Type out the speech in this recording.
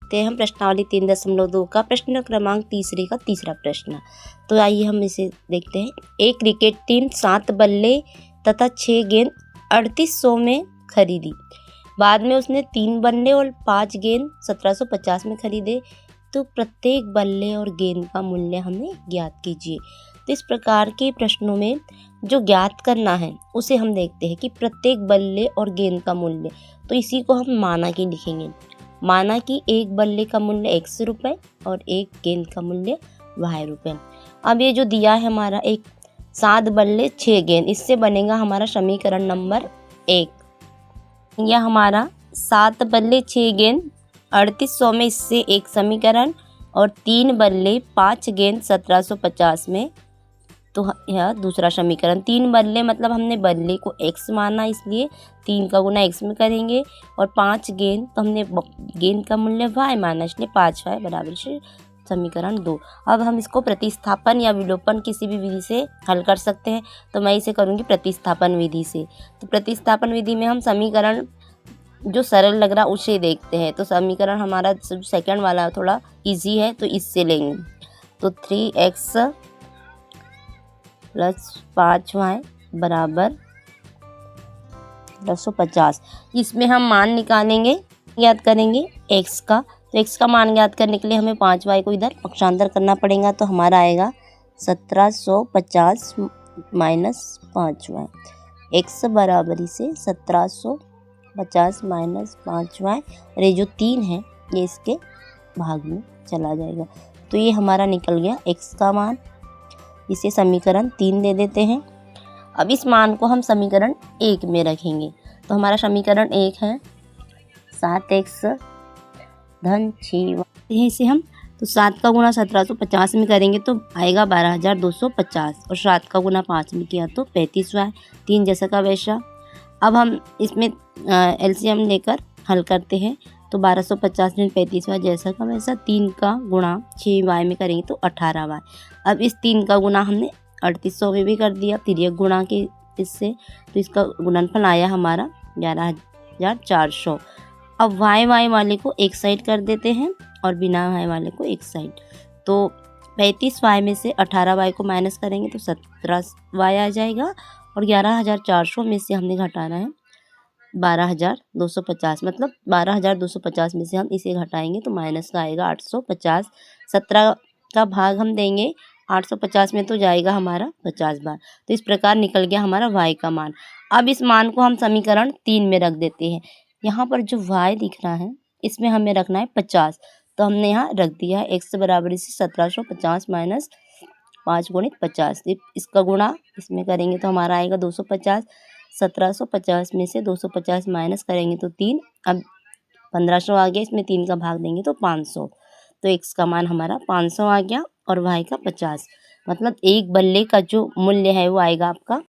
देखते हैं हम प्रश्नावली 3.2 का प्रश्न क्रमांक तीसरे का तीसरा प्रश्न। तो आइए हम इसे देखते हैं। एक क्रिकेट टीम 7 बल्ले तथा 6 गेंद 3800 में खरीदी। बाद में उसने 3 बल्ले और 5 गेंद 1750 में खरीदे। तो प्रत्येक बल्ले और गेंद का मूल्य हमें ज्ञात कीजिए। तो इस प्रकार के प्रश्नों में जो ज्ञात करना है उसे हम देखते हैं कि प्रत्येक बल्ले और गेंद का मूल्य, तो इसी को हम माना कि लिखेंगे। माना कि एक बल्ले का मूल्य x रुपये और एक गेंद का मूल्य y रुपये। अब ये जो दिया है हमारा एक 7 बल्ले 6 गेंद, इससे बनेगा हमारा समीकरण नंबर 1। यह हमारा 7 बल्ले 6 गेंद 3800 में इससे एक समीकरण, और 3 बल्ले 5 गेंद 1750 में, तो यह दूसरा समीकरण। 3 बल्ले मतलब हमने बल्ले को x माना, इसलिए 3 का गुना x में करेंगे, और 5 गेंद तो हमने गेंद का मूल्य y माना, इसलिए 5y बराबर से समीकरण 2। अब हम इसको प्रतिस्थापन या विलोपन किसी भी विधि से हल कर सकते हैं। तो मैं इसे करूँगी प्रतिस्थापन विधि से। तो प्रतिस्थापन विधि में हम समीकरण जो सरल लग रहा उसे देखते हैं। तो समीकरण हमारा सेकंड वाला थोड़ा इजी है, तो इससे लेंगे। तो 3x प्लस 5y बराबर 1050। इसमें हम मान निकालेंगे, ज्ञात करेंगे x का। तो x का मान ज्ञात करने के लिए हमें 5y को इधर पक्षांतर करना पड़ेगा। तो हमारा आएगा 1750 माइनस 5y। x बराबरी से 1750 माइनस 5y, और ये जो 3 है ये इसके भाग में चला जाएगा। तो ये हमारा निकल गया x का मान। इसे समीकरण 3 दे देते हैं। अब इस मान को हम समीकरण 1 में रखेंगे। तो हमारा समीकरण 1 है 7x धन 6y। इसे हम तो 7 का गुना 1750 में करेंगे तो आएगा 12250, और 7 का गुना 5 में किया तो 35y। 3 जैसा का वैसा। अब हम इसमें एलसीएम लेकर हल करते हैं। तो 1250 में 35y जैसा का वैसा। 3 का गुणा 6y में करेंगे तो 18y। अब इस 3 का गुना हमने 3800 में भी कर दिया तिर्यक गुणा के इससे, तो इसका गुणनफल आया हमारा 11400। अब y वाले को एक साइड कर देते हैं और बिना y वाले को एक साइड। तो 35y में से 18y को माइनस करेंगे तो 17y आ जाएगा, और 11400 में से हमने घटाना है 12250। मतलब 12250 में से हम इसे घटाएंगे तो माइनस का आएगा 850। 17 का भाग हम देंगे 850 में तो जाएगा हमारा 50 बार। तो इस प्रकार निकल गया हमारा y का मान। अब इस मान को हम समीकरण 3 में रख देते हैं। यहाँ पर जो y दिख रहा है इसमें हमें रखना है 50, तो हमने यहाँ रख दिया है x बराबर से 1750 माइनस 5 गुणित 50। इसका गुणा इसमें करेंगे तो हमारा आएगा 250। 1750 में से 250 माइनस करेंगे तो 3। अब 1500 आ गया, इसमें 3 का भाग देंगे तो 500। तो x का मान हमारा 500 आ गया और y का 50। मतलब एक बल्ले का जो मूल्य है वो आएगा आपका